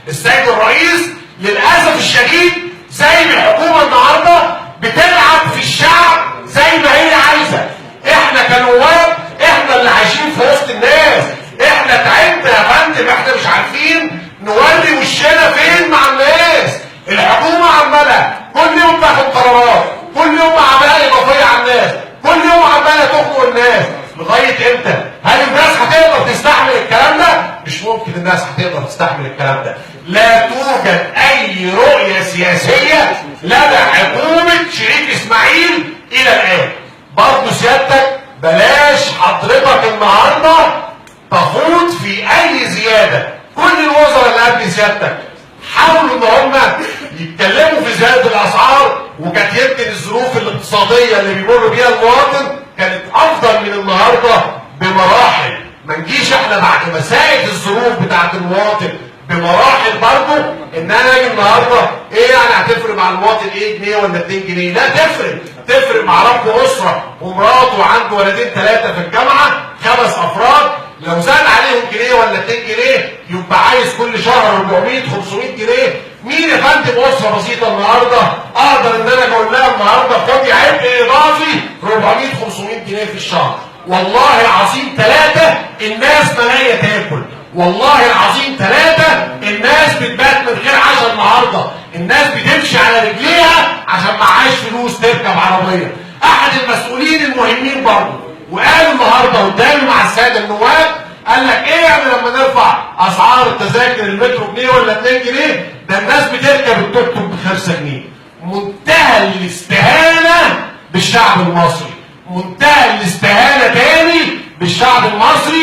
السيد الرئيس للاسف الشديد زي ما الحكومه النهارده بتلعب في الشعب زي ما هي عايزه. احنا كنواب احنا اللي عايشين في وسط الناس، احنا تعبنا يا فندم، احنا مش عارفين نوري وشنا فين مع الناس. الحكومه عماله كل يوم تاخد قرارات، كل يوم عماله اضافيه على الناس، كل يوم عماله تخنق الناس. لغايه امتى؟ هل الناس هتقدر تستحمل الكلام ده؟ مش ممكن الناس هتقدر تستحمل الكلام ده. لا توجد اي رؤيه سياسيه لدى حكومه شريف اسماعيل الى الان. برضه سيادتك بلاش حضرتك النهارده تخوض في اي زياده. كل الوزراء اللي قبل سيادتك حاولوا ان هم يتكلموا في زياده الاسعار، وكانت يمكن الظروف الاقتصاديه اللي بيمر بيها المواطن كانت افضل من النهارده بمراحل. ما نجيش احنا بعد ما ساءت الظروف بتاعت المواطن بمراحل برضه ان انا اجي النهارده ايه يعني هتفرق مع المواطن ايه جنيه ولا 2 جنيه؟ لا تفرق. تفرق مع رب اسره ومراته وعنده ولدين 3 في الجامعه 5 افراد، لو زاد عليهم جنيه ولا 2 جنيه يبقى عايز كل شهر 400 500 جنيه. مين يا فندم اسره بسيطه النهارده اقدر ان انا اقول لها النهارده خدي عبء اضافي 400 500 جنيه في الشهر؟ والله العظيم 3 الناس ملاقيه تاكل، والله العظيم 3 الناس بتبات من غير عشاء النهارده، الناس بتمشي على رجليها عشان معهاش فلوس تركب عربيه. احد المسؤولين المهمين برضه وقالوا النهارده قدامي مع الساده النواب قال لك ايه يعني لما نرفع اسعار التذاكر المترو جنيه ولا 2 جنيه؟ ده الناس بتركب التوك توك ب5 جنيه. منتهى الاستهانه بالشعب المصري، منتهى الاستهانه تاني بالشعب المصري.